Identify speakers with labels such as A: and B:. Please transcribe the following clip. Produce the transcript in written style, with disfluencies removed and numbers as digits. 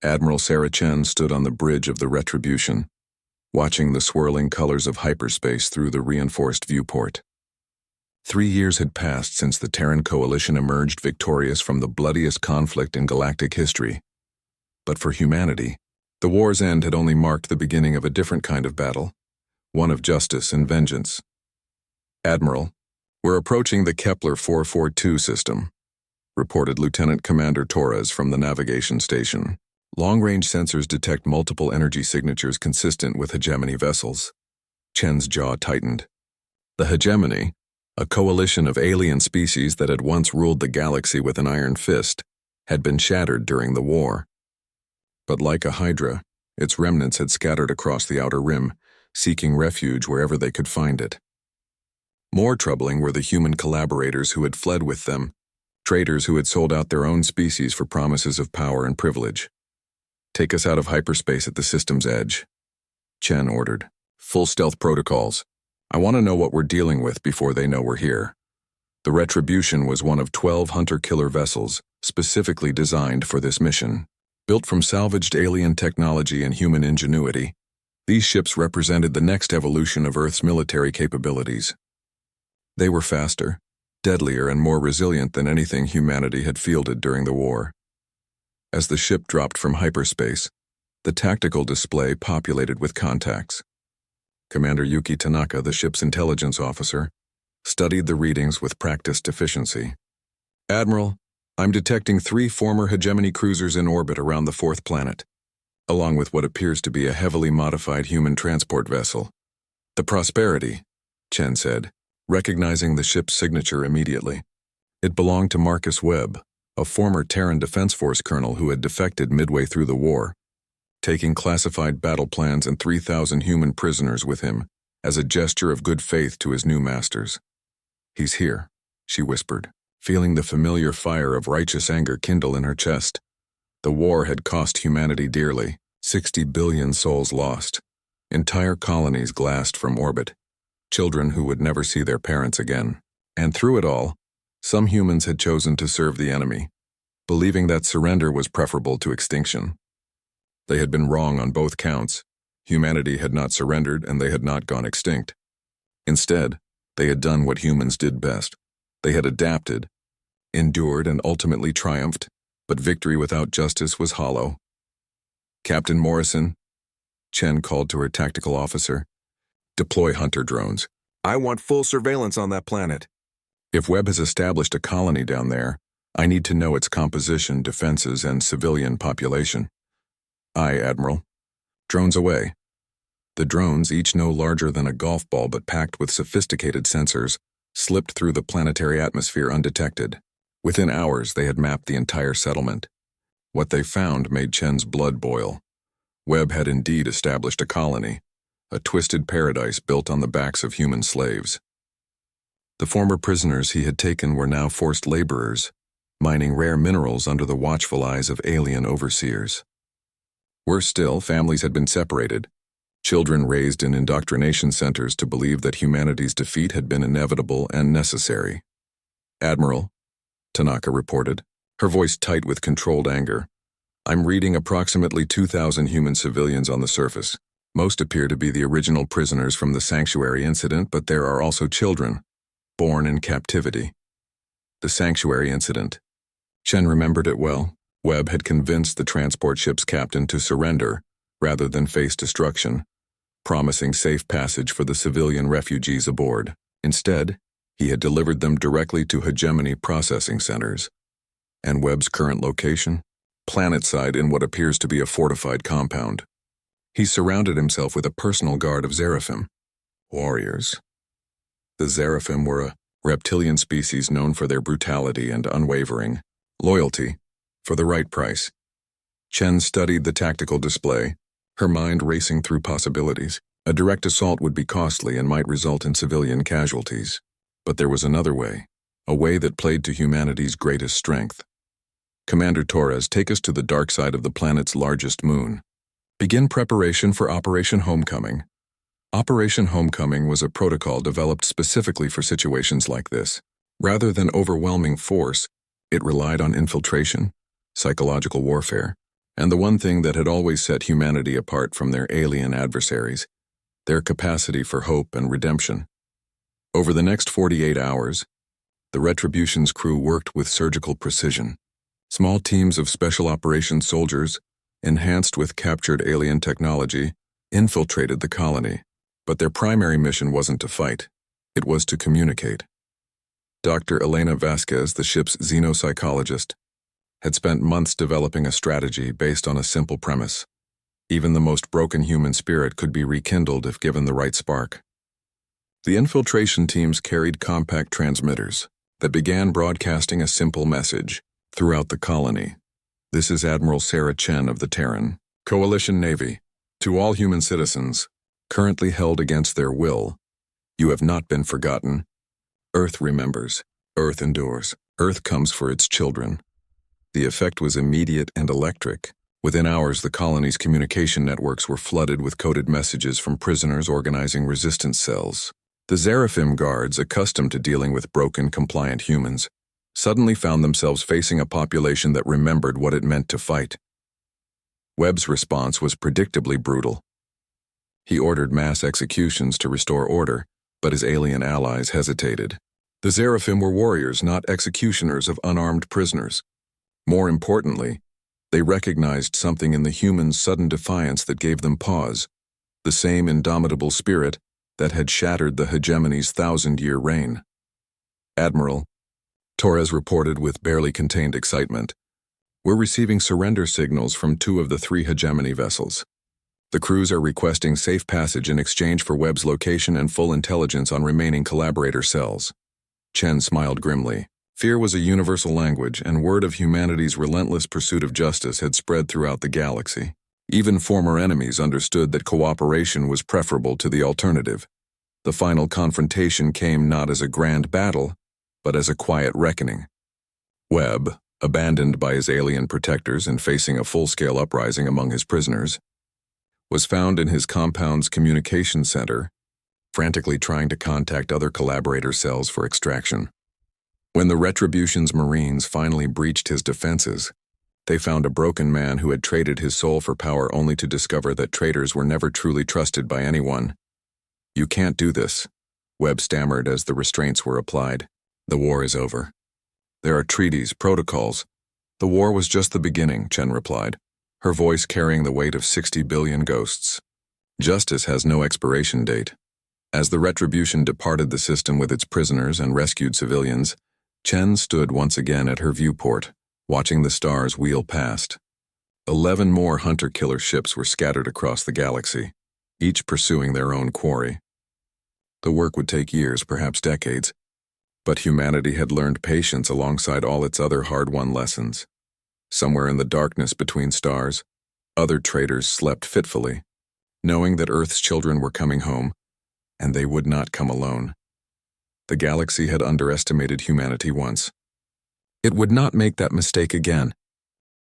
A: Admiral Sarah Chen stood on the bridge of the Retribution, watching the swirling colors of hyperspace through the reinforced viewport. 3 years had passed since the Terran Coalition emerged victorious from the bloodiest conflict in galactic history. But for humanity, the war's end had only marked the beginning of a different kind of battle, one of justice and vengeance. "Admiral, we're approaching the Kepler 442 system," reported Lieutenant Commander Torres from the navigation station. Long-range sensors detect multiple energy signatures consistent with hegemony vessels. Chen's jaw tightened. The hegemony, a coalition of alien species that had once ruled the galaxy with an iron fist, had been shattered during the war. But like a hydra, its remnants had scattered across the outer rim, seeking refuge wherever they could find it. More troubling were the human collaborators who had fled with them, traitors who had sold out their own species for promises of power and privilege. "Take us out of hyperspace at the system's edge," Chen ordered. "Full stealth protocols. I want to know what we're dealing with before they know we're here." The Retribution was one of 12 hunter-killer vessels specifically designed for this mission. Built from salvaged alien technology and human ingenuity, these ships represented the next evolution of Earth's military capabilities. They were faster, deadlier, and more resilient than anything humanity had fielded during the war. As the ship dropped from hyperspace, the tactical display populated with contacts. Commander Yuki Tanaka, the ship's intelligence officer, studied the readings with practiced efficiency. "Admiral, I'm detecting 3 former hegemony cruisers in orbit around the 4th planet, along with what appears to be a heavily modified human transport vessel. The Prosperity," Chen said, recognizing the ship's signature immediately. It belonged to Marcus Webb, a former Terran Defense Force colonel who had defected midway through the war, taking classified battle plans and 3,000 human prisoners with him as a gesture of good faith to his new masters. "He's here," she whispered, feeling the familiar fire of righteous anger kindle in her chest. The war had cost humanity dearly, 60 billion souls lost, entire colonies glassed from orbit, children who would never see their parents again. And through it all, some humans had chosen to serve the enemy, believing that surrender was preferable to extinction. They had been wrong on both counts. Humanity had not surrendered and they had not gone extinct. Instead, they had done what humans did best. They had adapted, endured, and ultimately triumphed, but victory without justice was hollow. "Captain Morrison," Chen called to her tactical officer, "deploy hunter drones. I want full surveillance on that planet. If Webb has established a colony down there, I need to know its composition, defenses, and civilian population." "Aye, Admiral." Drones away. The drones, each no larger than a golf ball but packed with sophisticated sensors, slipped through the planetary atmosphere undetected. Within hours, they had mapped the entire settlement. What they found made Chen's blood boil. Webb had indeed established a colony, a twisted paradise built on the backs of human slaves. The former prisoners he had taken were now forced laborers, mining rare minerals under the watchful eyes of alien overseers. Worse still, families had been separated, children raised in indoctrination centers to believe that humanity's defeat had been inevitable and necessary. "Admiral," Tanaka reported, her voice tight with controlled anger, "I'm reading approximately 2,000 human civilians on the surface. Most appear to be the original prisoners from the Sanctuary incident, but there are also children, born in captivity." The Sanctuary incident. Chen remembered it well. Webb had convinced the transport ship's captain to surrender rather than face destruction, promising safe passage for the civilian refugees aboard. Instead, he had delivered them directly to hegemony processing centers. And Webb's current location? Planetside in what appears to be a fortified compound. He surrounded himself with a personal guard of Seraphim. Warriors. The Seraphim were a reptilian species known for their brutality and unwavering loyalty for the right price. Chen studied the tactical display, her mind racing through possibilities. A direct assault would be costly and might result in civilian casualties. But there was another way, a way that played to humanity's greatest strength. "Commander Torres, take us to the dark side of the planet's largest moon. Begin preparation for Operation Homecoming." Operation Homecoming was a protocol developed specifically for situations like this. Rather than overwhelming force, it relied on infiltration, psychological warfare, And the one thing that had always set humanity apart from their alien adversaries, their capacity for hope and redemption. Over the next 48 hours, the Retribution's crew worked with surgical precision. Small teams of special operations soldiers, enhanced with captured alien technology, infiltrated the colony. But their primary mission wasn't to fight. It was to communicate. Dr. Elena Vasquez, the ship's xenopsychologist, had spent months developing a strategy based on a simple premise. Even the most broken human spirit could be rekindled if given the right spark. The infiltration teams carried compact transmitters that began broadcasting a simple message throughout the colony. This is Admiral Sarah Chen of the Terran Coalition Navy. To all human citizens, currently held against their will, you have not been forgotten. Earth remembers. Earth endures. Earth comes for its children. The effect was immediate and electric. Within hours, the colony's communication networks were flooded with coded messages from prisoners organizing resistance cells. The Seraphim guards, accustomed to dealing with broken, compliant humans, suddenly found themselves facing a population that remembered what it meant to fight. Webb's response was predictably brutal. He ordered mass executions to restore order, but his alien allies hesitated. The Seraphim were warriors, not executioners of unarmed prisoners. More importantly, they recognized something in the humans' sudden defiance that gave them pause, the same indomitable spirit that had shattered the hegemony's 1,000-year reign. Admiral, Torres reported with barely contained excitement, we're receiving surrender signals from 2 of the 3 hegemony vessels. The crews are requesting safe passage in exchange for Webb's location and full intelligence on remaining collaborator cells. Chen smiled grimly. Fear was a universal language, and word of humanity's relentless pursuit of justice had spread throughout the galaxy. Even former enemies understood that cooperation was preferable to the alternative. The final confrontation came not as a grand battle, but as a quiet reckoning. Webb, abandoned by his alien protectors and facing a full-scale uprising among his prisoners, was found in his compound's communication center, frantically trying to contact other collaborator cells for extraction. When the Retribution's Marines finally breached his defenses, they found a broken man who had traded his soul for power only to discover that traitors were never truly trusted by anyone. You can't do this, Webb stammered as the restraints were applied. The war is over. There are treaties, protocols. The war was just the beginning, Chen replied, her voice carrying the weight of 60 billion ghosts. Justice has no expiration date. As the Retribution departed the system with its prisoners and rescued civilians, Chen stood once again at her viewport, watching the stars wheel past. 11 more hunter-killer ships were scattered across the galaxy, each pursuing their own quarry. The work would take years, perhaps decades, but humanity had learned patience alongside all its other hard-won lessons. Somewhere in the darkness between stars, other traitors slept fitfully, knowing that Earth's children were coming home, and they would not come alone. The galaxy had underestimated humanity once. It would not make that mistake again.